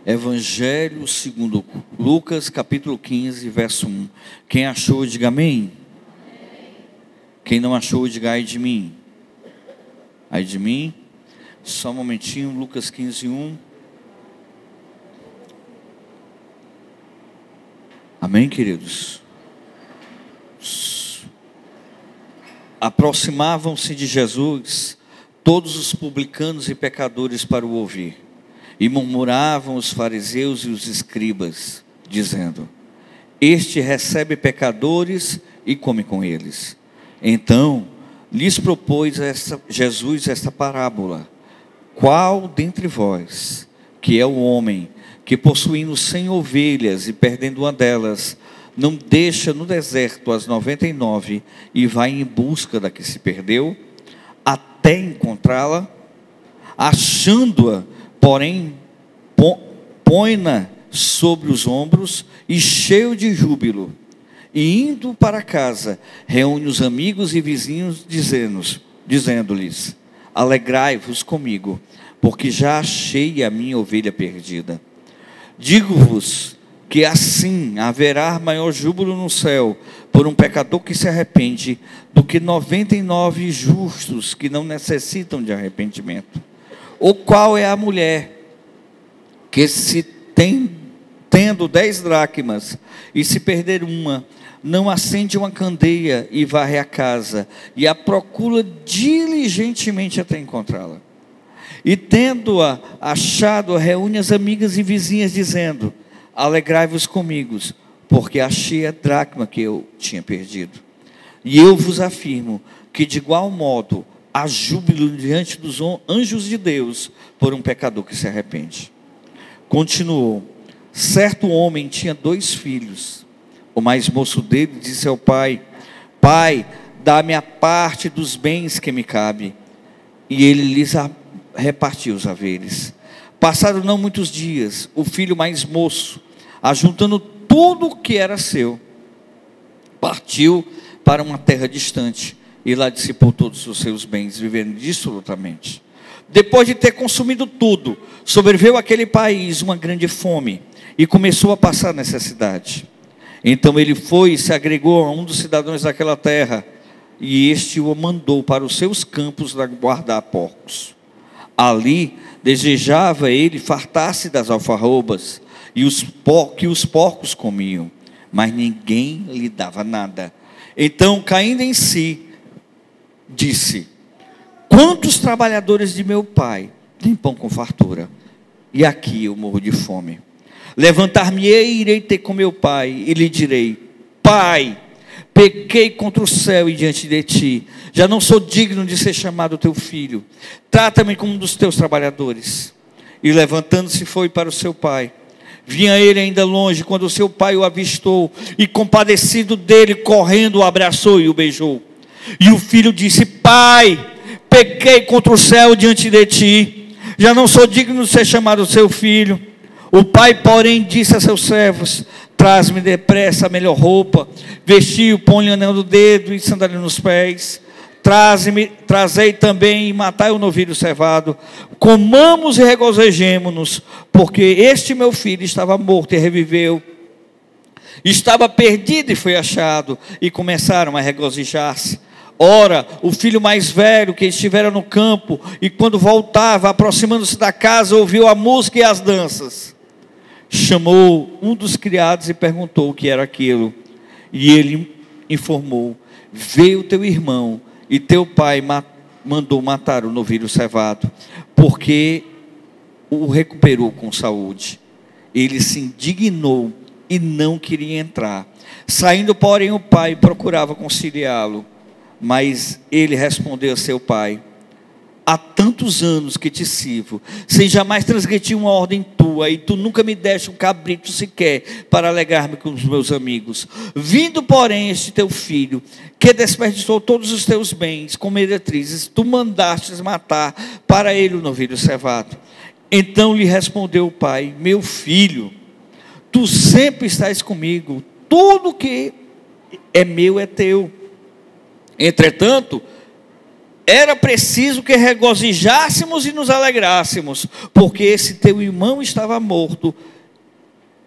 Evangelho segundo Lucas, capítulo 15, verso 1. Quem achou, diga amém. Quem não achou, diga ai de mim. Ai de mim. Só um momentinho, Lucas 15, 1. Amém, queridos? Aproximavam-se de Jesus todos os publicanos e pecadores para o ouvir. E murmuravam os fariseus e os escribas, dizendo: este recebe pecadores e come com eles. Então lhes propôs Jesus esta parábola: qual dentre vós, que é o homem, que possuindo 100 ovelhas e perdendo uma delas, não deixa no deserto as 99 e vai em busca da que se perdeu, até encontrá-la? Achando-a, porém, põe-na sobre os ombros e cheio de júbilo, e indo para casa, reúne os amigos e vizinhos, dizendo-lhes: alegrai-vos comigo, porque já achei a minha ovelha perdida. Digo-vos que assim haverá maior júbilo no céu por um pecador que se arrepende, do que 99 justos que não necessitam de arrependimento. Ou qual é a mulher que tendo 10 dracmas, e se perder uma, não acende uma candeia e varre a casa, e a procura diligentemente até encontrá-la? E tendo-a achado, reúne as amigas e vizinhas, dizendo: alegrai-vos comigo, porque achei a dracma que eu tinha perdido. E eu vos afirmo que de igual modo há júbilo diante dos anjos de Deus por um pecador que se arrepende. Continuou: certo homem tinha 2 filhos. O mais moço dele disse ao pai: pai, dá-me a parte dos bens que me cabe. E ele lhes repartiu os haveres. Passaram não muitos dias, o filho mais moço, ajuntando tudo o que era seu, partiu para uma terra distante, e lá dissipou todos os seus bens, vivendo dissolutamente. Depois de ter consumido tudo, sobreveio àquele país uma grande fome, e começou a passar necessidade. Então ele foi e se agregou a um dos cidadãos daquela terra, e este o mandou para os seus campos guardar porcos. Ali desejava ele fartar-se das alfarrobas, e que os porcos comiam, mas ninguém lhe dava nada. Então, caindo em si, disse: quantos trabalhadores de meu pai têm pão com fartura, e aqui eu morro de fome? Levantar-me-ei e irei ter com meu pai, e lhe direi: pai, pequei contra o céu e diante de ti, já não sou digno de ser chamado teu filho, trata-me como um dos teus trabalhadores. E levantando-se foi para o seu pai. Vinha ele ainda longe, quando o seu pai o avistou, e compadecido dele, correndo, o abraçou e o beijou. E o filho disse: pai, pequei contra o céu diante de ti, já não sou digno de ser chamado seu filho. O pai, porém, disse a seus servos: traz-me depressa a melhor roupa, vestiu, põe-lhe anel no dedo e sandália nos pés. Trazei também e matai o novilho cevado, comamos e regozijemo-nos, porque este meu filho estava morto e reviveu, estava perdido e foi achado. E começaram a regozijar-se. Ora, o filho mais velho, que estivera no campo, e quando voltava, aproximando-se da casa, ouviu a música e as danças. Chamou um dos criados e perguntou o que era aquilo. E ele informou: veio teu irmão, e teu pai mandou matar o novilho cevado, porque o recuperou com saúde. Ele se indignou e não queria entrar. Saindo, porém, o pai procurava conciliá-lo, mas ele respondeu a seu pai: há tantos anos que te sirvo, sem jamais transgredir uma ordem tua, e tu nunca me deste um cabrito sequer para alegrar-me com os meus amigos. Vindo, porém, este teu filho, que desperdiçou todos os teus bens com meretrizes, tu mandastes matar para ele o novilho cevado. Então lhe respondeu o pai: meu filho, tu sempre estás comigo, tudo que é meu é teu. Entretanto, era preciso que regozijássemos e nos alegrássemos, porque esse teu irmão estava morto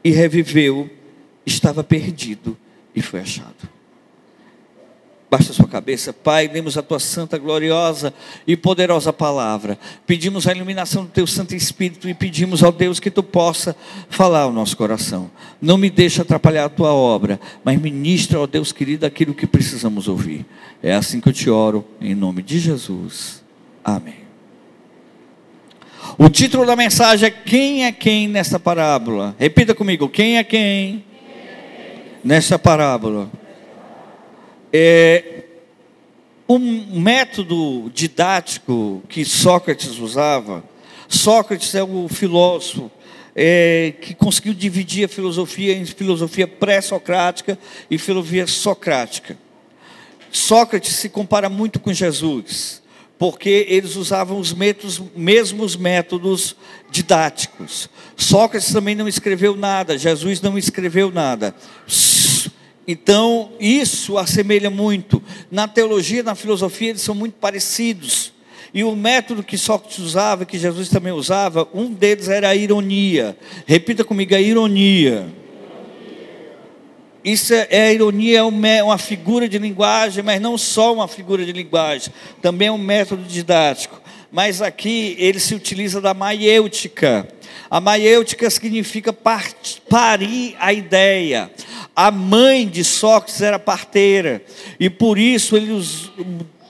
e reviveu, estava perdido e foi achado. Baixa a sua cabeça. Pai, demos a tua santa, gloriosa e poderosa palavra. Pedimos a iluminação do teu Santo Espírito e pedimos ao Deus que tu possa falar ao nosso coração. Não me deixe atrapalhar a tua obra, mas ministra, ó Deus querido, aquilo que precisamos ouvir. É assim que eu te oro, em nome de Jesus. Amém. O título da mensagem é Quem é quem nesta parábola? Repita comigo, quem é quem nesta parábola? Um método didático que Sócrates usava. Sócrates é o filósofo que conseguiu dividir a filosofia em filosofia pré-socrática e filosofia socrática. Sócrates se compara muito com Jesus, porque eles usavam os mesmos métodos didáticos. Sócrates também não escreveu nada, Jesus não escreveu nada. Então, isso assemelha muito. Na teologia, na filosofia, eles são muito parecidos. E o método que Sócrates usava, que Jesus também usava, um deles era a ironia. Repita comigo, a ironia. Isso a ironia é uma figura de linguagem, mas não só uma figura de linguagem. Também é um método didático. Mas aqui ele se utiliza da maiêutica. A maiêutica significa parir a ideia. A mãe de Sócrates era parteira, e por isso ele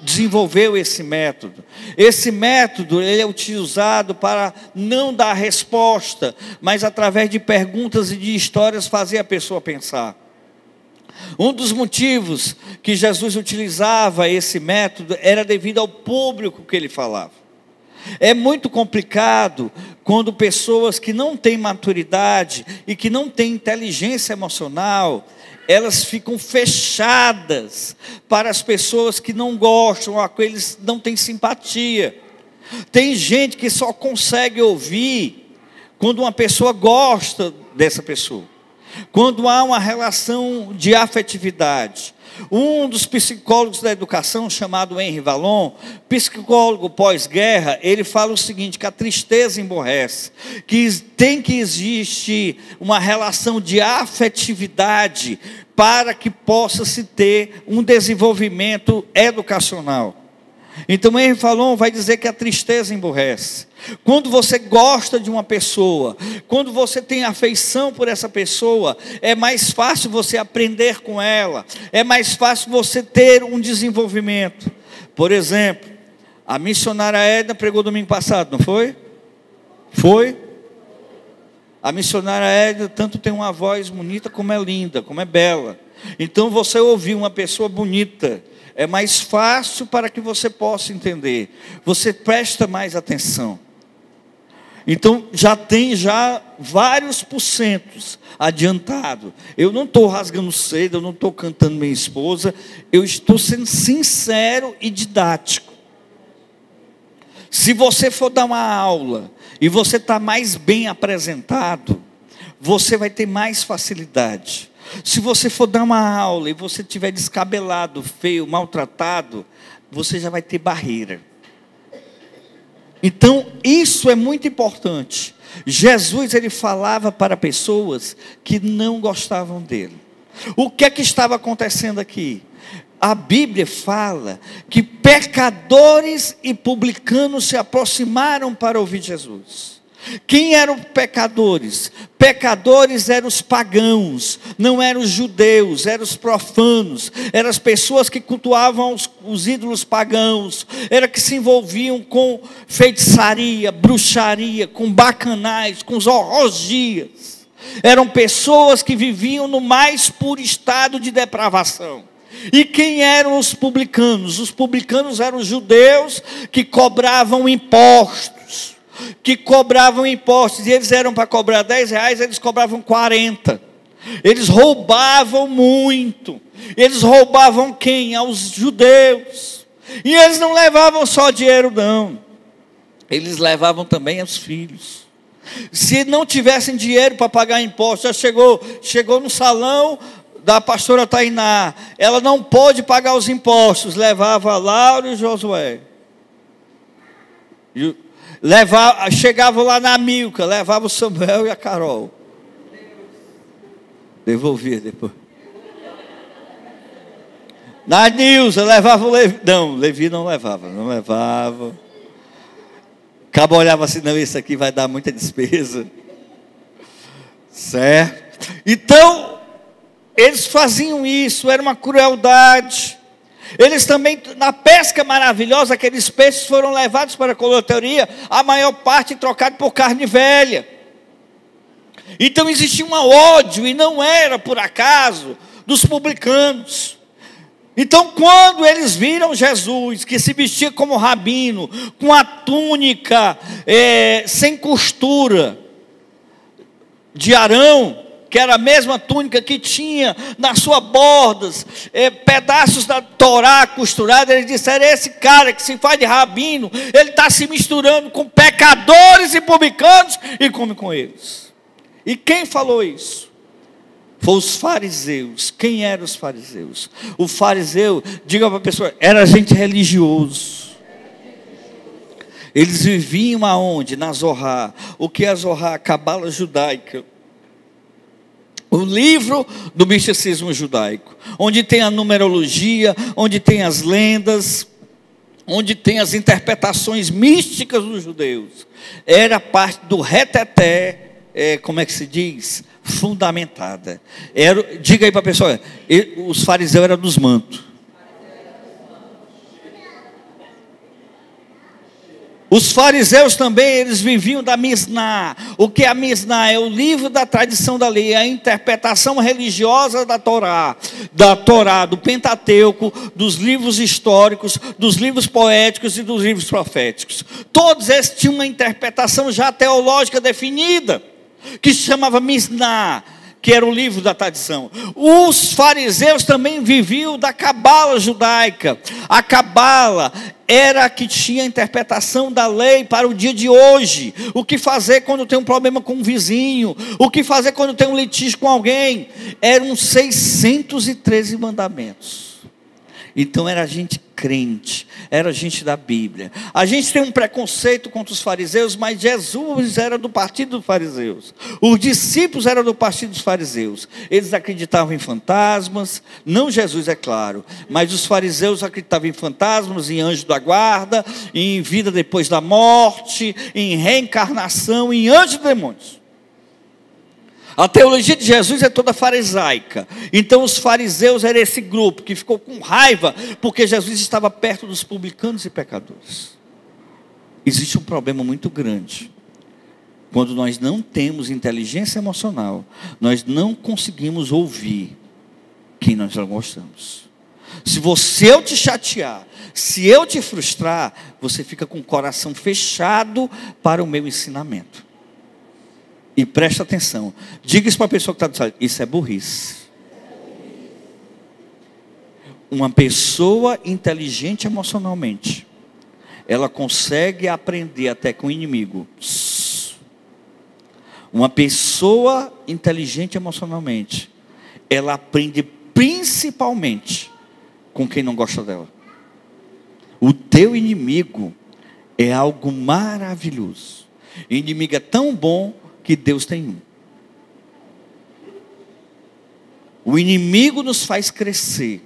desenvolveu esse método. Esse método ele é utilizado para não dar resposta, mas através de perguntas e de histórias fazer a pessoa pensar. Um dos motivos que Jesus utilizava esse método era devido ao público que ele falava. É muito complicado quando pessoas que não têm maturidade e que não têm inteligência emocional, elas ficam fechadas para as pessoas que não gostam, ou aqueles que não têm simpatia. Tem gente que só consegue ouvir quando uma pessoa gosta dessa pessoa, quando há uma relação de afetividade. Um dos psicólogos da educação, chamado Henri Vallon, psicólogo pós-guerra, ele fala o seguinte, que a tristeza emborrece, que tem que existir uma relação de afetividade para que possa se ter um desenvolvimento educacional. Então Henri Vallon vai dizer que a tristeza emborrece. Quando você gosta de uma pessoa, quando você tem afeição por essa pessoa, é mais fácil você aprender com ela, é mais fácil você ter um desenvolvimento. Por exemplo, a missionária Edna pregou domingo passado, não foi? Foi? A missionária Edna tanto tem uma voz bonita como é linda, como é bela. Então você ouvir uma pessoa bonita é mais fácil para que você possa entender. Você presta mais atenção. Então já tem vários porcentos adiantado. Eu não estou rasgando cedo, eu não estou cantando minha esposa, eu estou sendo sincero e didático. Se você for dar uma aula e você está mais bem apresentado, você vai ter mais facilidade. Se você for dar uma aula e você estiver descabelado, feio, maltratado, você já vai ter barreira. Então, isso é muito importante. Jesus, ele falava para pessoas que não gostavam dele. O que é que estava acontecendo aqui? A Bíblia fala que pecadores e publicanos se aproximaram para ouvir Jesus. Quem eram pecadores? Pecadores eram os pagãos, não eram os judeus, eram os profanos, eram as pessoas que cultuavam os ídolos pagãos, eram que se envolviam com feitiçaria, bruxaria, com bacanais, com os orgias. Eram pessoas que viviam no mais puro estado de depravação. E quem eram os publicanos? Os publicanos eram os judeus que cobravam impostos. E eles eram para cobrar 10 reais, eles cobravam 40. Eles roubavam muito. Eles roubavam quem? Aos judeus. E eles não levavam só dinheiro, não. Eles levavam também os filhos. Se não tivessem dinheiro para pagar impostos, já chegou no salão da pastora Tainá, ela não pôde pagar os impostos, levava Laura e Josué. Chegavam lá na Milka, levava o Samuel e a Carol. Devolvia depois. Na Nilza, levava o Levi. Não, Levi não levava. Cabo olhava assim, não, isso aqui vai dar muita despesa. Certo? Então, eles faziam isso, era uma crueldade. Eles também, na pesca maravilhosa, aqueles peixes foram levados para a coletoria, a maior parte trocado por carne velha. Então existia um ódio, e não era por acaso, dos publicanos. Então, quando eles viram Jesus, que se vestia como rabino, com a túnica sem costura, de Arão, que era a mesma túnica que tinha nas suas bordas, pedaços da Torá costurados, eles disseram: esse cara que se faz de rabino, ele está se misturando com pecadores e publicanos, e come com eles. E quem falou isso? Foi os fariseus. Quem eram os fariseus? O fariseu, diga para a pessoa, era gente religioso. Eles viviam aonde? Na Zohar. O que é a Zohar? A cabala judaica. O livro do misticismo judaico. Onde tem a numerologia, onde tem as lendas, onde tem as interpretações místicas dos judeus. Era parte do reteté, como é que se diz? Fundamentada. Diga aí para a pessoa, os fariseus eram dos mantos. Os fariseus também, eles viviam da Misná. O que é a Misná? É o livro da tradição da lei, a interpretação religiosa da Torá, do Pentateuco, dos livros históricos, dos livros poéticos e dos livros proféticos. Todos esses tinham uma interpretação já teológica definida, que se chamava Misná, que era o livro da tradição. Os fariseus também viviam da cabala judaica. A cabala era a que tinha a interpretação da lei para o dia de hoje. O que fazer quando tem um problema com um vizinho? O que fazer quando tem um litígio com alguém? Eram 613 mandamentos. Então era gente crente, era gente da Bíblia. A gente tem um preconceito contra os fariseus, mas Jesus era do partido dos fariseus. Os discípulos eram do partido dos fariseus. Eles acreditavam em fantasmas, não Jesus, é claro, mas os fariseus acreditavam em fantasmas, em anjo da guarda, em vida depois da morte, em reencarnação, em anjos e demônios. A teologia de Jesus é toda farisaica. Então os fariseus eram esse grupo que ficou com raiva porque Jesus estava perto dos publicanos e pecadores. Existe um problema muito grande. Quando nós não temos inteligência emocional, nós não conseguimos ouvir quem nós não gostamos. Se eu te chatear, se eu te frustrar, você fica com o coração fechado para o meu ensinamento. E presta atenção, diga isso para a pessoa que está do lado, isso é burrice. Uma pessoa inteligente emocionalmente, ela consegue aprender até com o inimigo. Uma pessoa inteligente emocionalmente, ela aprende principalmente com quem não gosta dela. O teu inimigo é algo maravilhoso. O inimigo é tão bom que Deus tem um. O inimigo nos faz crescer.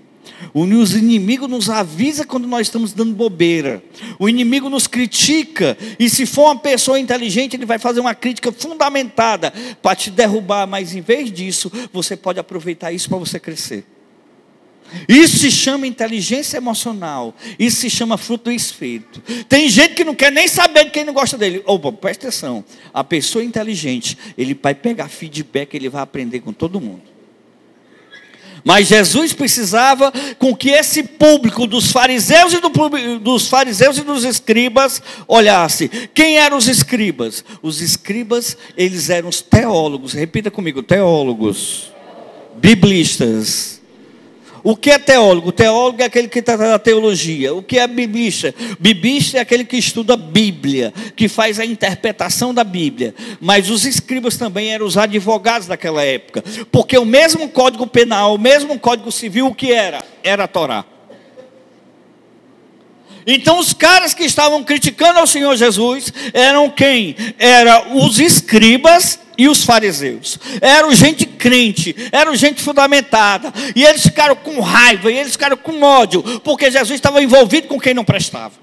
O inimigo nos avisa quando nós estamos dando bobeira. O inimigo nos critica. E se for uma pessoa inteligente, ele vai fazer uma crítica fundamentada para te derrubar. Mas em vez disso, você pode aproveitar isso para você crescer. Isso se chama inteligência emocional. Isso se chama fruto do Espírito. Tem gente que não quer nem saber de quem não gosta dele. Opa, presta atenção. A pessoa inteligente, ele vai pegar feedback, ele vai aprender com todo mundo. Mas Jesus precisava com que esse público dos fariseus e dos escribas olhasse. Quem eram os escribas? Os escribas, eles eram os teólogos. Repita comigo, teólogos, biblistas. O que é teólogo? Teólogo é aquele que trata da teologia. O que é biblista? Biblista é aquele que estuda a Bíblia, que faz a interpretação da Bíblia. Mas os escribas também eram os advogados daquela época. Porque o mesmo Código Penal, o mesmo Código Civil, o que era? Era a Torá. Então os caras que estavam criticando ao Senhor Jesus eram quem? Eram os escribas e os fariseus. Eram gente crente, eram gente fundamentada. E eles ficaram com raiva, e eles ficaram com ódio, porque Jesus estava envolvido com quem não prestava.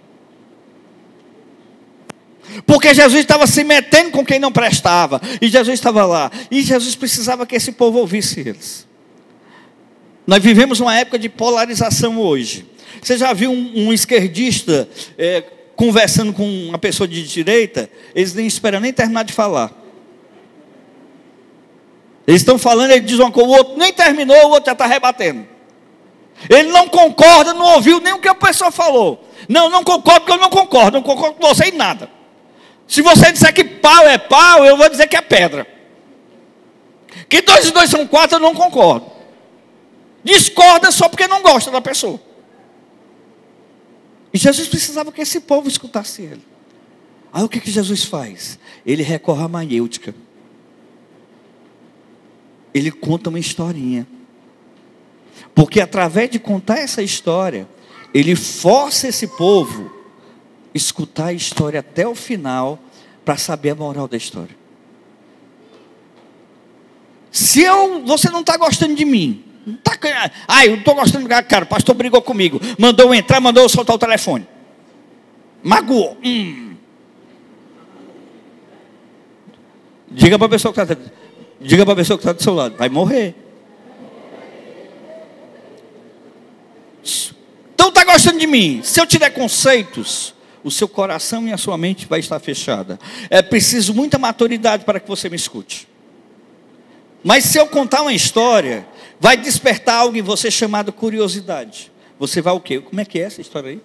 Porque Jesus estava se metendo com quem não prestava. E Jesus estava lá. E Jesus precisava que esse povo ouvisse eles. Nós vivemos uma época de polarização hoje. Você já viu um esquerdista conversando com uma pessoa de direita? Eles nem esperam nem terminar de falar. Eles estão falando, ele diz uma coisa, o outro nem terminou, o outro já está rebatendo. Ele não concorda, não ouviu nem o que a pessoa falou. Não concordo porque eu não concordo com você em nada. Se você disser que pau é pau, eu vou dizer que é pedra. Que 2 e 2 são 4, eu não concordo. Discorda só porque não gosta da pessoa. E Jesus precisava que esse povo escutasse ele. Aí o que Jesus faz? Ele recorre à maiêutica. Ele conta uma historinha. Porque através de contar essa história, ele força esse povo a escutar a história até o final, para saber a moral da história. Se você não está gostando de mim, eu não estou gostando do cara, o pastor brigou comigo, mandou eu entrar, mandou eu soltar o telefone, magoou. Diga para a pessoa que está do seu lado, vai morrer. Então está gostando de mim? Se eu te der conceitos, o seu coração e a sua mente vai estar fechada. É preciso muita maturidade para que você me escute. Mas se eu contar uma história, vai despertar algo em você chamado curiosidade. Você vai o quê? Como é que é essa história aí?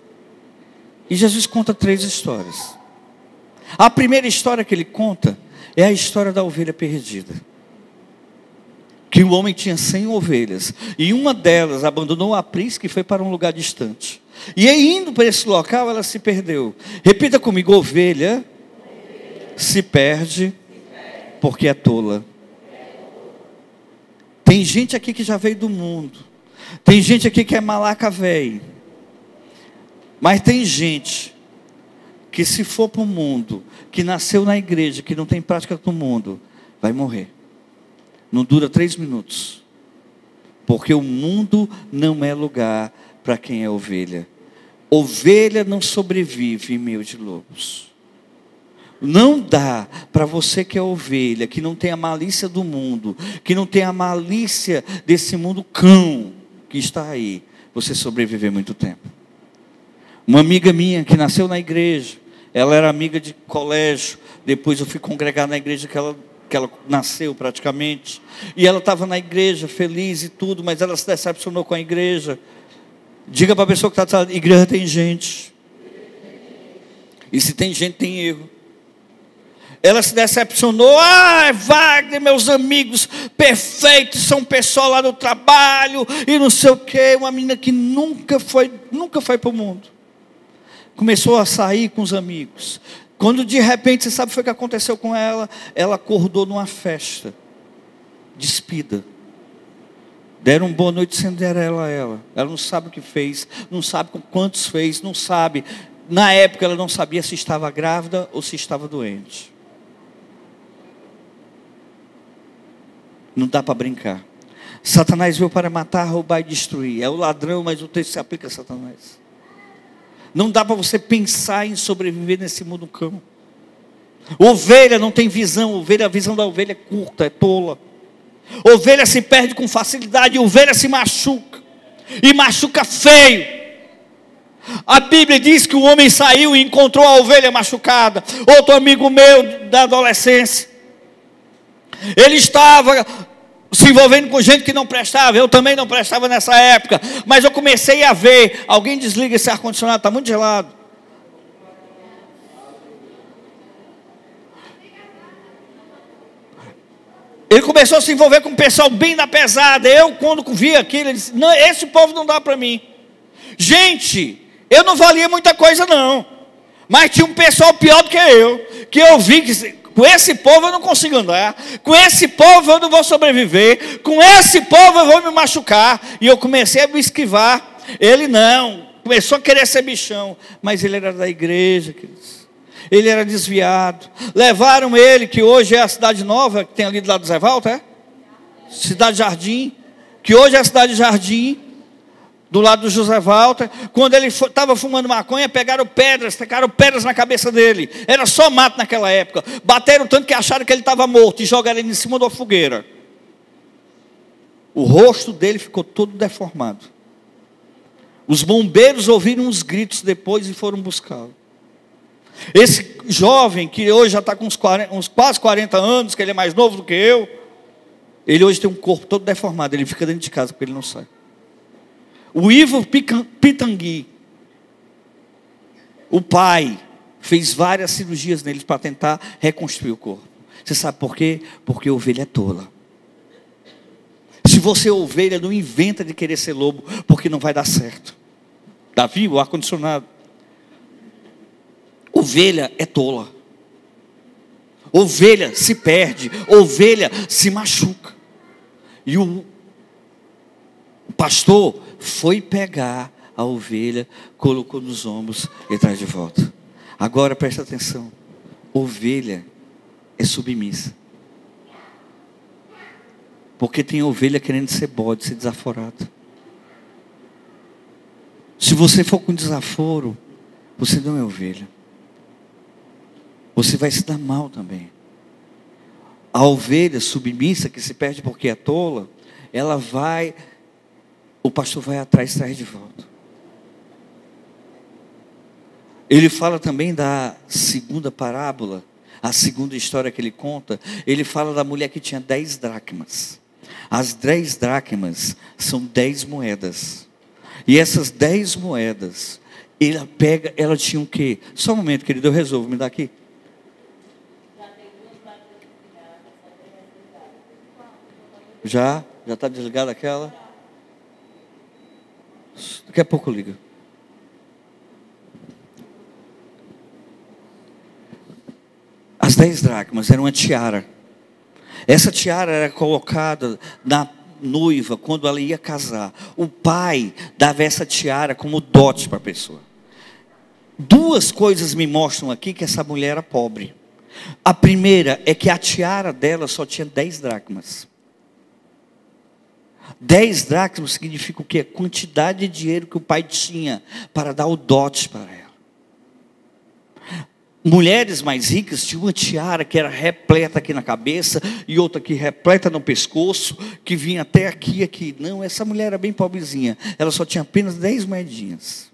E Jesus conta 3 histórias. A primeira história que ele conta é a história da ovelha perdida. Que o homem tinha 100 ovelhas. E uma delas abandonou a aprisca e foi para um lugar distante. E aí, indo para esse local, ela se perdeu. Repita comigo: ovelha se perde porque é tola. Tem gente aqui que já veio do mundo. Tem gente aqui que é malaca velho. Mas tem gente que, se for para o mundo, que nasceu na igreja, que não tem prática do mundo, vai morrer. Não dura 3 minutos. Porque o mundo não é lugar para quem é ovelha. Ovelha não sobrevive em meio de lobos. Não dá para você que é ovelha, que não tem a malícia do mundo, que não tem a malícia desse mundo cão que está aí, você sobreviver muito tempo. Uma amiga minha que nasceu na igreja, ela era amiga de colégio, depois eu fui congregar na igreja que ela nasceu praticamente, e ela estava na igreja feliz e tudo, mas ela se decepcionou com a igreja. Diga para a pessoa que está, igreja tem gente, e se tem gente tem erro. Ela se decepcionou. Wagner, meus amigos perfeitos, são pessoal lá no trabalho e não sei o que. Uma menina que nunca foi para o mundo, começou a sair com os amigos. Quando de repente, você sabe o que aconteceu com ela? Ela acordou numa festa, despida. Deram boa noite Cinderela a ela. Ela não sabe o que fez, não sabe com quantos fez, não sabe. Na época ela não sabia se estava grávida ou se estava doente. Não dá para brincar. Satanás veio para matar, roubar e destruir. É o ladrão, mas o texto se aplica a Satanás. Não dá para você pensar em sobreviver nesse mundo cão. Ovelha não tem visão. A visão da ovelha é curta, é tola. Ovelha se perde com facilidade. Ovelha se machuca. E machuca feio. A Bíblia diz que o homem saiu e encontrou a ovelha machucada. Outro amigo meu da adolescência, ele estava se envolvendo com gente que não prestava. Eu também não prestava nessa época, mas eu comecei a ver. Alguém desliga esse ar-condicionado, está muito gelado. Ele começou a se envolver com um pessoal bem da pesada. Eu, quando vi aquilo, ele disse: não, esse povo não dá para mim. Gente, eu não valia muita coisa não, mas tinha um pessoal pior do que eu vi que com esse povo eu não consigo andar, com esse povo eu não vou sobreviver, com esse povo eu vou me machucar. E eu comecei a me esquivar. Ele não, começou a querer ser bichão, mas ele era da igreja, queridos. Ele era desviado. Levaram ele, que hoje é a Cidade Nova, que tem ali do lado do Zé Walter, é? Cidade Jardim, que hoje é a Cidade Jardim, do lado do José Walter. Quando ele estava fumando maconha, tacaram pedras na cabeça dele. Era só mato naquela época. Bateram tanto que acharam que ele estava morto e jogaram ele em cima da fogueira. O rosto dele ficou todo deformado. Os bombeiros ouviram uns gritos depois e foram buscá-lo. Esse jovem, que hoje já está com uns quase 40 anos, que ele é mais novo do que eu, ele hoje tem um corpo todo deformado, ele fica dentro de casa porque ele não sai. O Ivo Pitangui, o pai, fez várias cirurgias neles para tentar reconstruir o corpo. Você sabe por quê? Porque a ovelha é tola. Se você é ovelha, não inventa de querer ser lobo, porque não vai dar certo. Davi, o ar-condicionado. Ovelha é tola. Ovelha se perde. Ovelha se machuca. E o pastor foi pegar a ovelha, colocou nos ombros e traz de volta. Agora presta atenção. Ovelha é submissa. Porque tem ovelha querendo ser bode, ser desaforado. Se você for com desaforo, você não é ovelha. Você vai se dar mal também. A ovelha submissa, que se perde porque é tola, o pastor vai atrás e traz de volta. Ele fala também da segunda parábola, a segunda história que ele conta. Ele fala da mulher que tinha 10 dracmas. As 10 dracmas são 10 moedas. E essas 10 moedas, ela tinha o quê? Só um momento, querido, eu resolvo, me dá aqui. Já está desligada aquela? Daqui a pouco liga. As 10 dracmas eram uma tiara. Essa tiara era colocada na noiva quando ela ia casar. O pai dava essa tiara como dote para a pessoa. Duas coisas me mostram aqui que essa mulher era pobre. A primeira é que a tiara dela só tinha 10 dracmas. 10 dracmas significa o quê? A quantidade de dinheiro que o pai tinha para dar o dote para ela. Mulheres mais ricas tinham uma tiara que era repleta aqui na cabeça e outra aqui repleta no pescoço, que vinha até aqui. Não, essa mulher era bem pobrezinha. Ela só tinha apenas 10 moedinhas.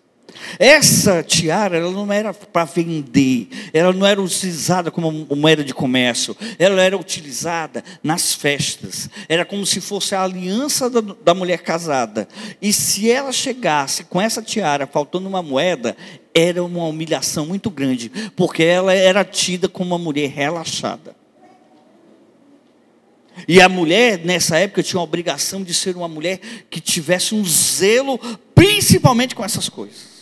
Essa tiara, ela não era para vender, ela não era utilizada como moeda de comércio, ela era utilizada nas festas, era como se fosse a aliança da mulher casada. E se ela chegasse com essa tiara faltando uma moeda, era uma humilhação muito grande, porque ela era tida como uma mulher relaxada. E a mulher, nessa época, tinha a obrigação de ser uma mulher que tivesse um zelo, principalmente com essas coisas.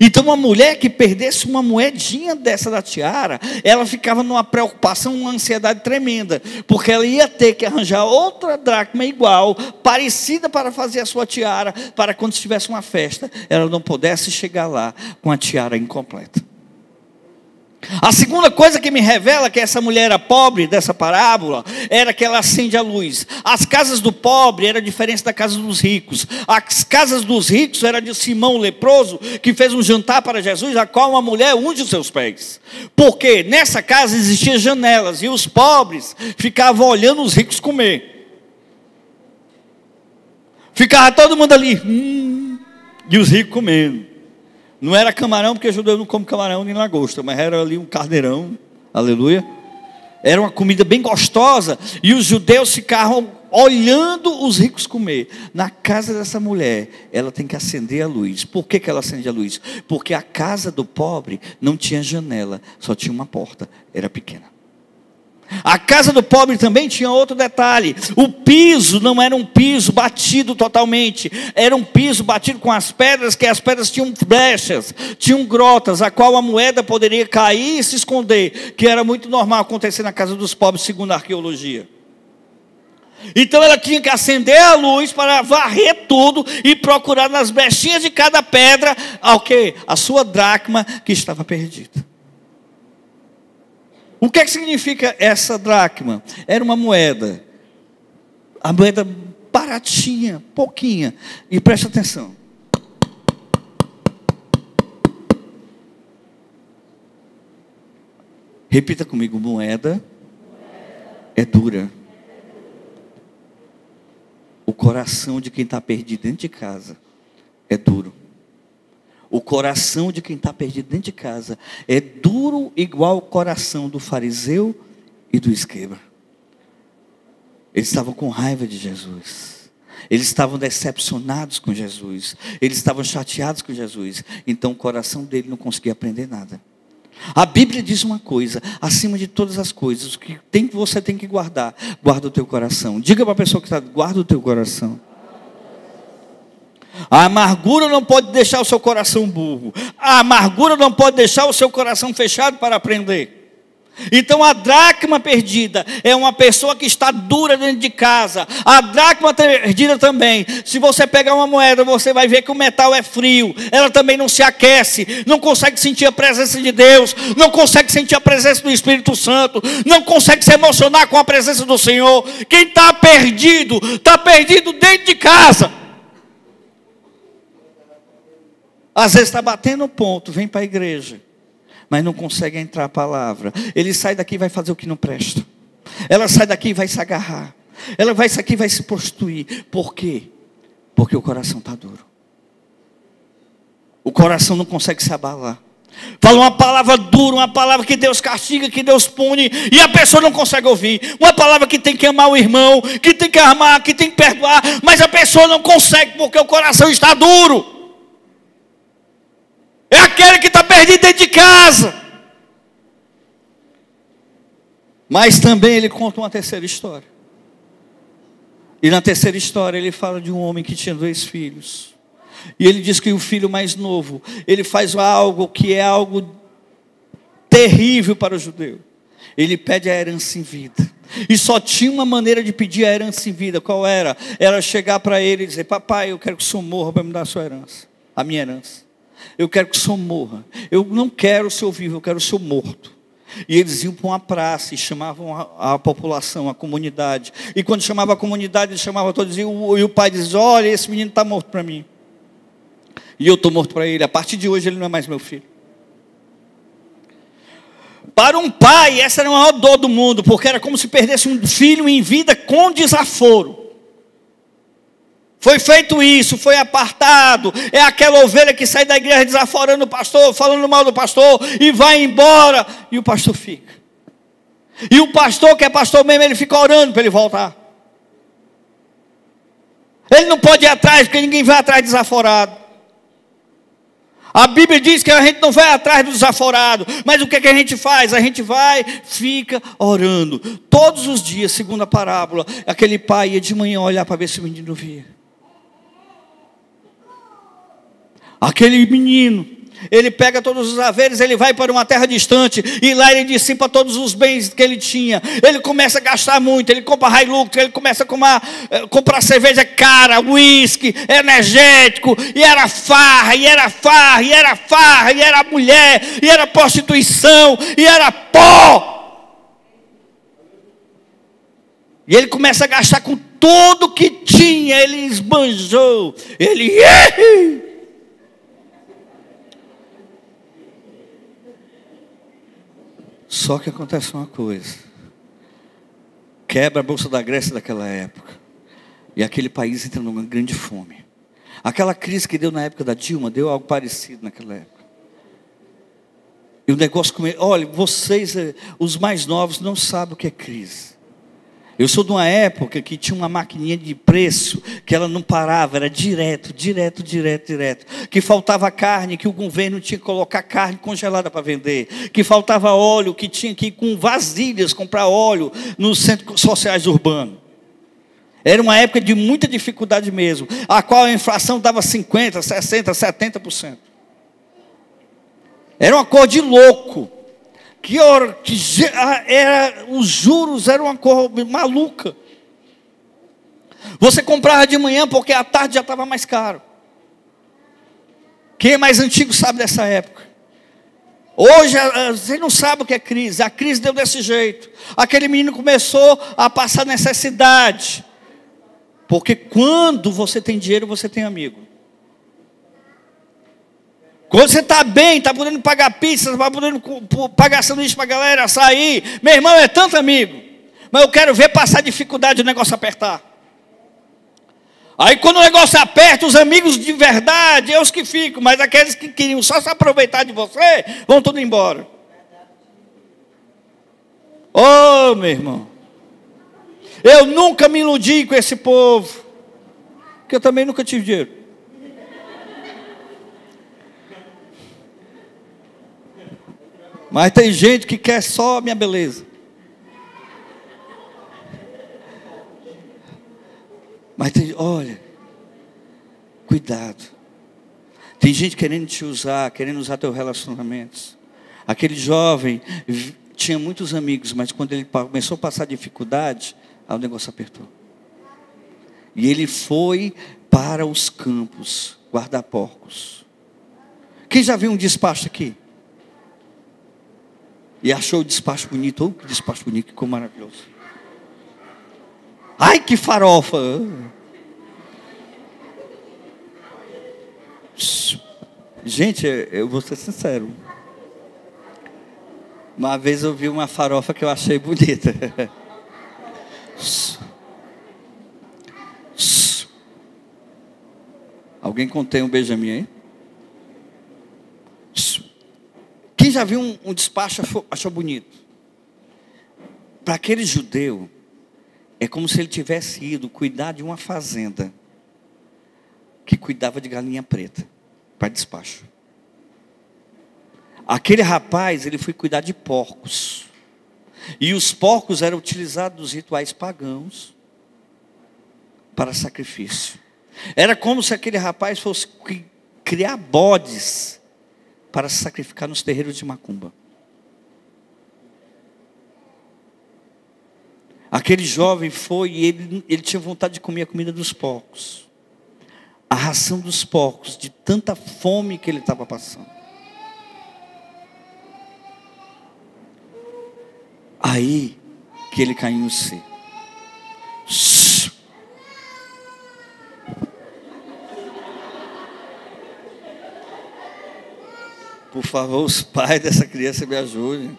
Então uma mulher que perdesse uma moedinha dessa da tiara, ela ficava numa preocupação, uma ansiedade tremenda, porque ela ia ter que arranjar outra dracma igual, parecida, para fazer a sua tiara, para quando tivesse uma festa, ela não pudesse chegar lá com a tiara incompleta. A segunda coisa que me revela que essa mulher era pobre dessa parábola, era que ela acende a luz. As casas do pobre eram diferentes da casa dos ricos. As casas dos ricos eram de Simão o leproso, que fez um jantar para Jesus, a qual uma mulher unge os seus pés. Porque nessa casa existiam janelas, e os pobres ficavam olhando os ricos comer. Ficava todo mundo ali, e os ricos comendo. Não era camarão, porque judeu não come camarão nem lagosta, mas era ali um carneirão, aleluia. Era uma comida bem gostosa, e os judeus ficavam olhando os ricos comer. Na casa dessa mulher, ela tem que acender a luz. Por que ela acende a luz? Porque a casa do pobre não tinha janela, só tinha uma porta, era pequena. A casa do pobre também tinha outro detalhe. O piso não era um piso batido totalmente. Era um piso batido com as pedras, que as pedras tinham brechas, tinham grotas, a qual a moeda poderia cair e se esconder, que era muito normal acontecer na casa dos pobres, segundo a arqueologia. Então ela tinha que acender a luz para varrer tudo e procurar nas brechinhas de cada pedra o quê? A sua dracma que estava perdida. O que significa essa dracma? Era uma moeda. A moeda baratinha, pouquinha. E preste atenção. Repita comigo, moeda é dura. O coração de quem está perdido dentro de casa é duro. O coração de quem está perdido dentro de casa é duro igual o coração do fariseu e do escriba. Eles estavam com raiva de Jesus. Eles estavam decepcionados com Jesus. Eles estavam chateados com Jesus. Então o coração dele não conseguia aprender nada. A Bíblia diz uma coisa: acima de todas as coisas, o que você tem que guardar, guarda o teu coração. Diga para a pessoa que está, guarda o teu coração. A amargura não pode deixar o seu coração burro. A amargura não pode deixar o seu coração fechado para aprender. Então a dracma perdida é uma pessoa que está dura dentro de casa. A dracma perdida também, se você pegar uma moeda, você vai ver que o metal é frio. Ela também não se aquece, não consegue sentir a presença de Deus, não consegue sentir a presença do Espírito Santo, não consegue se emocionar com a presença do Senhor. Quem está perdido dentro de casa. Às vezes está batendo o ponto, vem para a igreja, mas não consegue entrar a palavra. Ele sai daqui e vai fazer o que não presta. Ela sai daqui e vai se agarrar. Ela vai sair daqui e vai se prostituir. Por quê? Porque o coração está duro. O coração não consegue se abalar. Fala uma palavra dura, uma palavra que Deus castiga, que Deus pune, e a pessoa não consegue ouvir. Uma palavra que tem que amar o irmão, que tem que amar, que tem que perdoar, mas a pessoa não consegue porque o coração está duro. É aquele que está perdido dentro de casa. Mas também ele conta uma terceira história. E na terceira história ele fala de um homem que tinha 2 filhos. E ele diz que o filho mais novo, ele faz algo que é algo terrível para o judeu. Ele pede a herança em vida. E só tinha uma maneira de pedir a herança em vida. Qual era? Era chegar para ele e dizer: papai, eu quero que o senhor morra para me dar a sua herança, a minha herança. Eu quero que o senhor morra. Eu não quero o senhor vivo, eu quero o senhor morto. E eles iam para uma praça e chamavam a população, a comunidade. E quando chamava a comunidade, eles chamavam todos. E o pai dizia: olha, esse menino está morto para mim. E eu estou morto para ele. A partir de hoje ele não é mais meu filho. Para um pai, essa era a maior dor do mundo, porque era como se perdesse um filho em vida com desaforo. Foi feito isso, foi apartado. É aquela ovelha que sai da igreja desaforando o pastor, falando mal do pastor, e vai embora, e o pastor fica. E o pastor, que é pastor mesmo, ele fica orando para ele voltar. Ele não pode ir atrás, porque ninguém vai atrás de desaforado. A Bíblia diz que a gente não vai atrás do desaforado, mas o que a gente faz? A gente vai, fica orando. Todos os dias, segundo a parábola, aquele pai ia de manhã olhar para ver se o menino via. Aquele menino, ele pega todos os haveres, ele vai para uma terra distante, e lá ele dissipa todos os bens que ele tinha. Ele começa a gastar muito, ele compra Hilux, ele começa a comprar cerveja cara, uísque, energético, e era farra, e era farra, e era farra, e era mulher, e era prostituição, e era pó. E ele começa a gastar com tudo que tinha, ele esbanjou, ele... Só que acontece uma coisa: quebra a bolsa da Grécia daquela época, e aquele país entra numa grande fome. Aquela crise que deu na época da Dilma, deu algo parecido naquela época. E o negócio olha, vocês, os mais novos, não sabem o que é crise. Eu sou de uma época que tinha uma maquininha de preço, que ela não parava, era direto. Que faltava carne, que o governo tinha que colocar carne congelada para vender. Que faltava óleo, que tinha que ir com vasilhas comprar óleo nos centros sociais urbanos. Era uma época de muita dificuldade mesmo, a qual a inflação dava 50%, 60%, 70%. Era uma coisa de louco. Os juros eram uma coisa maluca. Você comprava de manhã porque à tarde já estava mais caro. Quem é mais antigo sabe dessa época. Hoje você não sabe o que é crise. A crise deu desse jeito. Aquele menino começou a passar necessidade. Porque quando você tem dinheiro, você tem amigo. Quando você está bem, está podendo pagar pizza, está podendo pagar sanduíche para a galera, sair. Meu irmão, é tanto amigo. Mas eu quero ver passar dificuldade, o negócio apertar. Aí quando o negócio aperta, os amigos de verdade, é os que ficam. Mas aqueles que queriam só se aproveitar de você, vão tudo embora. Oh, meu irmão. Eu nunca me iludi com esse povo. Porque eu também nunca tive dinheiro. Mas tem gente que quer só a minha beleza. Mas tem, olha, cuidado. Tem gente querendo te usar, querendo usar teus relacionamentos. Aquele jovem tinha muitos amigos, mas quando ele começou a passar dificuldade, aí o negócio apertou. E ele foi para os campos guardar porcos. Quem já viu um despacho aqui? E achou o despacho bonito. Oh, que despacho bonito, que ficou maravilhoso. Ai, que farofa! Gente, eu vou ser sincero. Uma vez eu vi uma farofa que eu achei bonita. Alguém contém um Benjamin aí? Quem já viu um despacho achou bonito? Para aquele judeu, é como se ele tivesse ido cuidar de uma fazenda que cuidava de galinha preta para despacho. Aquele rapaz, ele foi cuidar de porcos. E os porcos eram utilizados nos rituais pagãos para sacrifício. Era como se aquele rapaz fosse criar bodes para sacrificar nos terreiros de macumba. Aquele jovem foi e ele tinha vontade de comer a comida dos porcos. A ração dos porcos, de tanta fome que ele estava passando. Aí que ele caiu em si. Por favor, os pais dessa criança me ajudem.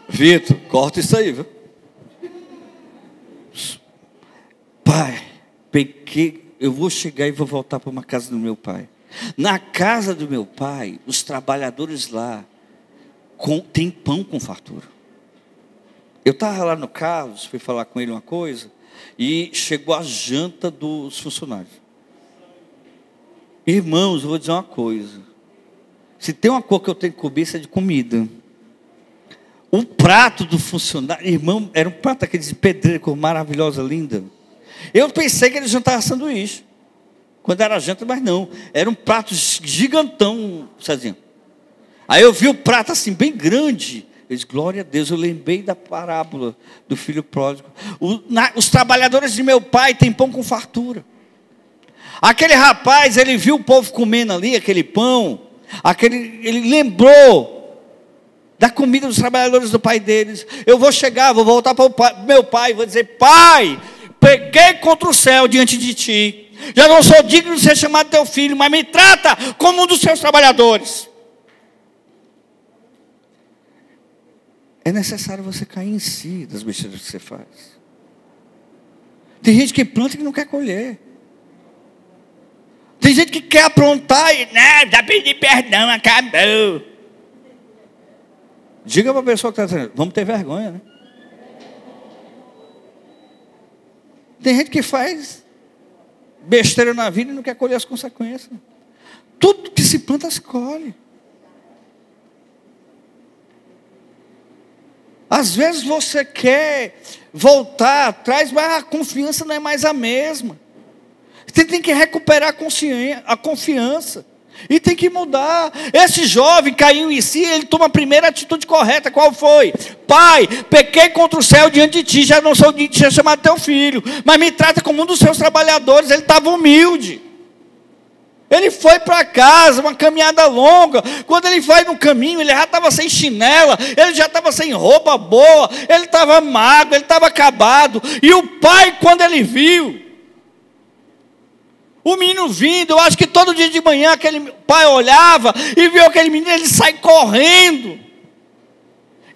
Vitor, corta isso aí, viu? Pai, peguei, eu vou chegar e vou voltar para uma casa do meu pai. Na casa do meu pai, os trabalhadores lá têm pão com fartura. Eu estava lá no Carlos, fui falar com ele uma coisa, e chegou a janta dos funcionários. Irmãos, eu vou dizer uma coisa. Se tem uma coisa que eu tenho que comer, isso é de comida. O prato do funcionário, irmão, era um prato daqueles de pedreiro, cor maravilhosa, linda. Eu pensei que ele jantava sanduíche. Quando era janta, mas não. Era um prato gigantão, Cezinho. Aí eu vi o prato assim, bem grande. Eu disse, glória a Deus, eu lembrei da parábola do filho pródigo. Os trabalhadores de meu pai têm pão com fartura. Aquele rapaz, ele viu o povo comendo ali, aquele pão. Ele lembrou da comida dos trabalhadores do pai deles. Eu vou chegar, vou voltar para o meu pai, vou dizer, pai, peguei contra o céu diante de ti. Já não sou digno de ser chamado teu filho, mas me trata como um dos seus trabalhadores. É necessário você cair em si das besteiras que você faz. Tem gente que planta e que não quer colher. Tem gente que quer aprontar e, não, já pedi perdão, acabou. Diga para a pessoa que está dizendo, vamos ter vergonha, né? Tem gente que faz besteira na vida e não quer colher as consequências. Tudo que se planta se colhe. Às vezes você quer voltar atrás, mas a confiança não é mais a mesma. Você tem que recuperar a confiança. E tem que mudar. Esse jovem caiu em si, ele toma a primeira atitude correta. Qual foi? Pai, pequei contra o céu diante de ti, já não sou digno de ser chamado teu filho, mas me trata como um dos seus trabalhadores. Ele estava humilde. Ele foi para casa, uma caminhada longa. Quando ele vai no caminho, ele já estava sem chinela, ele já estava sem roupa boa, ele estava magro, ele estava acabado. E o pai, quando ele viu o menino vindo, eu acho que todo dia de manhã aquele pai olhava e viu aquele menino, ele sai correndo.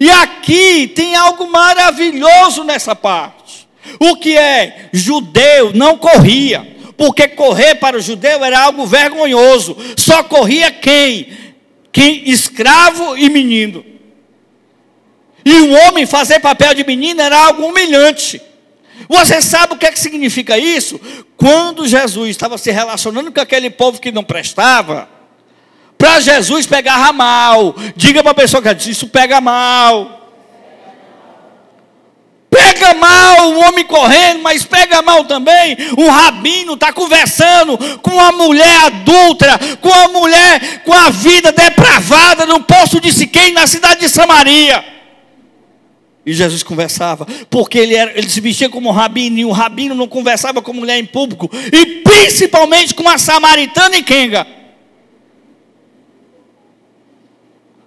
E aqui tem algo maravilhoso nessa parte. O que é? Judeu não corria, porque correr para o judeu era algo vergonhoso. Só corria quem? Escravo e menino. E um homem fazer papel de menino era algo humilhante. Você sabe o que significa isso? Quando Jesus estava se relacionando com aquele povo que não prestava, para Jesus pegava mal. Diga para a pessoa que diz, isso pega mal. Pega mal um homem correndo, mas pega mal também um rabino está conversando com uma mulher adúltera, com uma mulher com a vida depravada no poço de Siquém, na cidade de Samaria. E Jesus conversava, porque ele se vestia como um rabino, e o rabino não conversava com mulher em público, e principalmente com uma samaritana e quenga.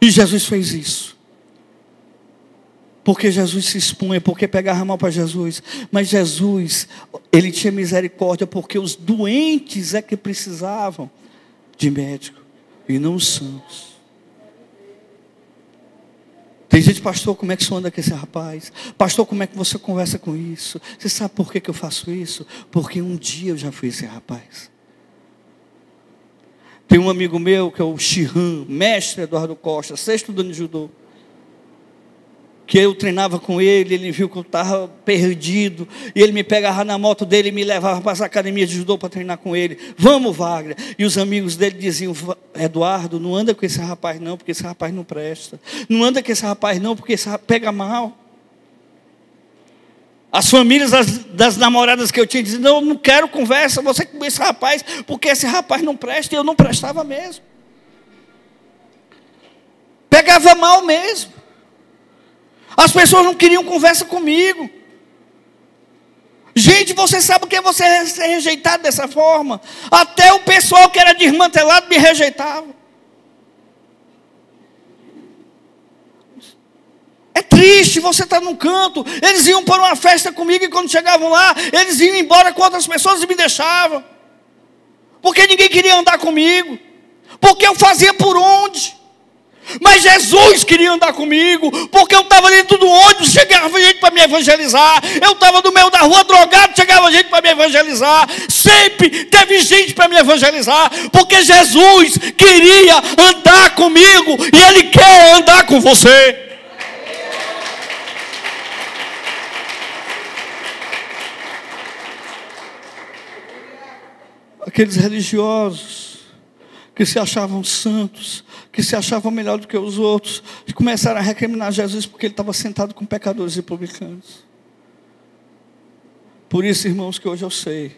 E Jesus fez isso, porque Jesus se expunha, porque pegava mal para Jesus. Mas Jesus, ele tinha misericórdia, porque os doentes é que precisavam de médico, e não os sãos. Tem gente, pastor, como é que você anda com esse rapaz? Pastor, como é que você conversa com isso? Você sabe por que eu faço isso? Porque um dia eu já fui esse rapaz. Tem um amigo meu, que é o Shihan, mestre Eduardo Costa, 6º ano de judô, que eu treinava com ele, ele viu que eu estava perdido, e ele me pegava na moto dele e me levava para as academias de judô para treinar com ele. Vamos, Wagner. E os amigos dele diziam, Eduardo, não anda com esse rapaz não, porque esse rapaz não presta. Não anda com esse rapaz não, porque esse rapaz pega mal. As famílias das namoradas que eu tinha diziam, não, eu não quero conversa, você com esse rapaz, porque esse rapaz não presta, e eu não prestava mesmo. Pegava mal mesmo. As pessoas não queriam conversa comigo. Gente, você sabe o que é você ser rejeitado dessa forma? Até o pessoal que era desmantelado me rejeitava. É triste, você está num canto. Eles iam para uma festa comigo e quando chegavam lá, eles iam embora com outras pessoas e me deixavam. Porque ninguém queria andar comigo. Porque eu fazia por onde? Mas Jesus queria andar comigo, porque eu estava dentro do ônibus, chegava gente para me evangelizar. Eu estava no meio da rua drogado, chegava gente para me evangelizar. Sempre teve gente para me evangelizar, porque Jesus queria andar comigo, e Ele quer andar com você. Aqueles religiosos que se achavam santos, que se achavam melhor do que os outros, e começaram a recriminar Jesus porque ele estava sentado com pecadores e publicanos. Por isso, irmãos, que hoje eu sei,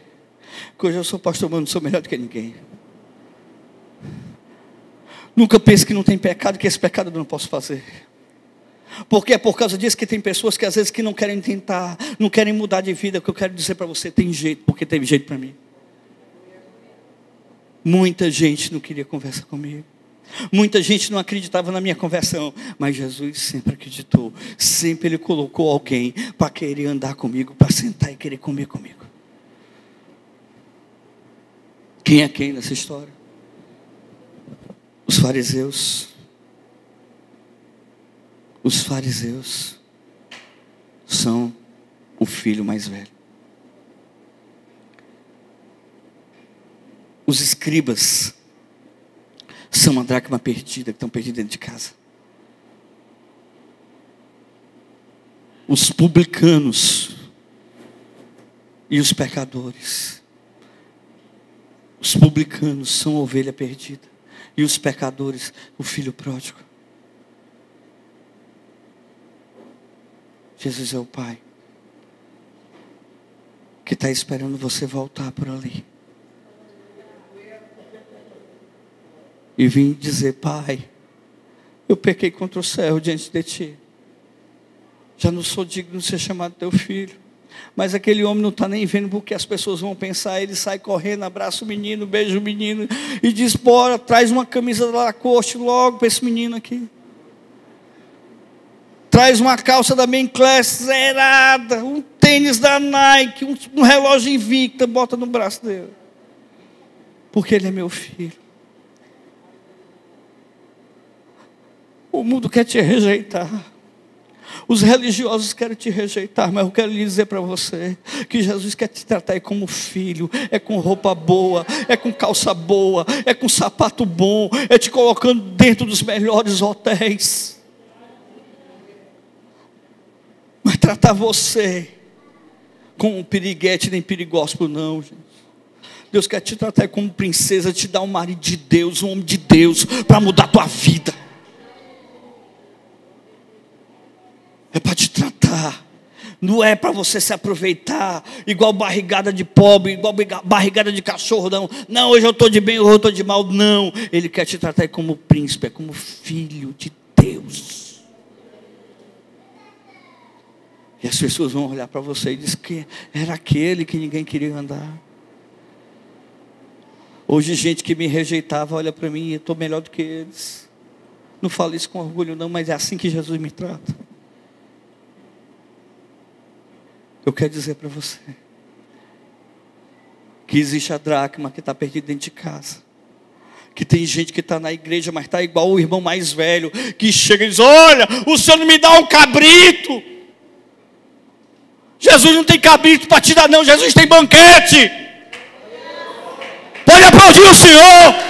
que hoje eu sou pastor, mas não sou melhor do que ninguém. Nunca pense que não tem pecado, que esse pecado eu não posso fazer. Porque é por causa disso que tem pessoas que às vezes que não querem tentar, não querem mudar de vida. O que eu quero dizer para você, tem jeito, porque teve jeito para mim. Muita gente não queria conversar comigo. Muita gente não acreditava na minha conversão. Mas Jesus sempre acreditou. Sempre Ele colocou alguém para querer andar comigo, para sentar e querer comer comigo. Quem é quem nessa história? Os fariseus. Os fariseus são o filho mais velho. Os escribas são uma dracma perdida, que estão perdidos dentro de casa. Os publicanos e os pecadores. Os publicanos são a ovelha perdida, e os pecadores, o filho pródigo. Jesus é o Pai que está esperando você voltar por ali. e vim dizer: Pai, eu pequei contra o céu diante de ti, já não sou digno de ser chamado teu filho. Mas aquele homem não está nem vendo porque as pessoas vão pensar. Ele sai correndo, abraça o menino, beija o menino e diz: bora, traz uma camisa da Lacoste logo para esse menino aqui. Traz uma calça da Main Class zerada, um tênis da Nike, um relógio Invicta, bota no braço dele. Porque ele é meu filho. O mundo quer te rejeitar. Os religiosos querem te rejeitar, mas eu quero lhe dizer para você que Jesus quer te tratar como filho. É com roupa boa, é com calça boa, é com sapato bom, é te colocando dentro dos melhores hotéis. Mas tratar você como um piriguete nem pirigóspio não, gente. Deus quer te tratar como princesa, te dar um marido de Deus, um homem de Deus, para mudar a tua vida. É para te tratar, não é para você se aproveitar, igual barrigada de pobre, igual barrigada de cachorro, não. Não, hoje eu estou de bem, hoje eu estou de mal, não. Ele quer te tratar como príncipe, como filho de Deus. E as pessoas vão olhar para você e dizer que era aquele que ninguém queria andar. Hoje gente que me rejeitava olha para mim e eu estou melhor do que eles. Não falo isso com orgulho não, mas é assim que Jesus me trata. Eu quero dizer para você que existe a dracma que está perdida dentro de casa. Que tem gente que está na igreja, mas está igual o irmão mais velho, que chega e diz: olha, o Senhor não me dá um cabrito. Jesus não tem cabrito para te dar não, Jesus tem banquete. Pode aplaudir o Senhor.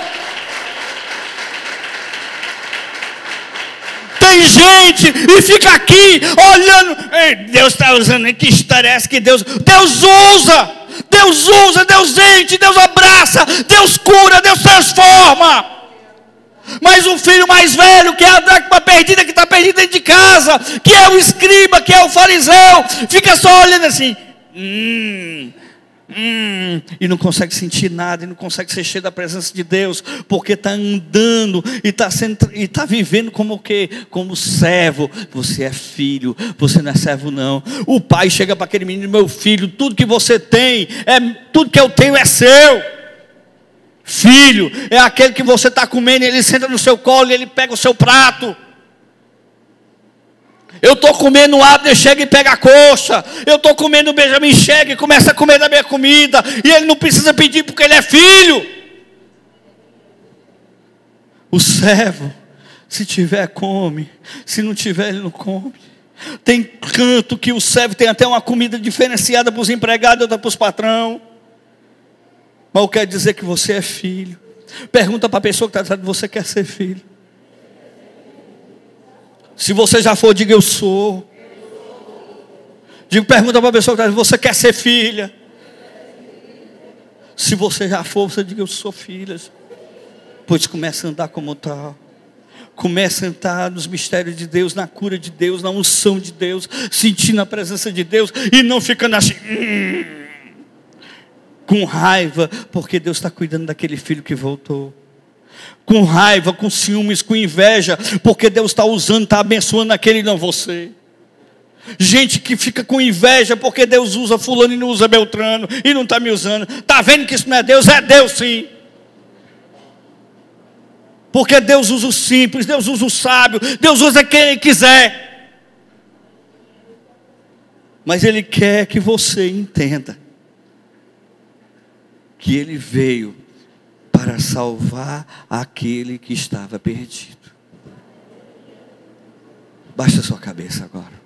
Tem gente e fica aqui olhando. Ei, Deus está usando, que história é essa que Deus usa, Deus enche, Deus abraça, Deus cura, Deus transforma. Mas o filho mais velho, que é a dracma perdida, que está perdida dentro de casa, que é o escriba, que é o fariseu, fica só olhando assim, e não consegue sentir nada, e não consegue ser cheio da presença de Deus, porque está andando e está vivendo como o quê? Como servo. Você é filho, você não é servo não. O pai chega para aquele menino: meu filho, tudo que você tem, tudo que eu tenho é seu. Filho é aquele que você está comendo, ele senta no seu colo e ele pega o seu prato. Eu estou comendo o Abner, chega e pega a coxa. Eu estou comendo o Benjamin, chega e começa a comer da minha comida. E ele não precisa pedir porque ele é filho. O servo, se tiver, come. Se não tiver, ele não come. Tem canto que o servo tem até uma comida diferenciada para os empregados, outra para os patrão. Mas eu quero dizer que você é filho. Pergunta para a pessoa que está dizendo: você quer ser filho? Se você já for, diga: eu sou. Pergunta para a pessoa que está dizendo: você quer ser filha? Se você já for, você diga: eu sou filha. Pois começa a andar como tal. Começa a entrar nos mistérios de Deus, na cura de Deus, na unção de Deus, sentindo a presença de Deus e não ficando assim, com raiva, porque Deus está cuidando daquele filho que voltou. Com raiva, com ciúmes, com inveja, porque Deus está usando, está abençoando aquele e não você. Gente que fica com inveja porque Deus usa fulano e não usa Beltrano, e não está me usando. Está vendo que isso não é Deus? É Deus sim. Porque Deus usa o simples, Deus usa o sábio, Deus usa quem Ele quiser. Mas Ele quer que você entenda que Ele veio para salvar aquele que estava perdido. Baixa sua cabeça agora.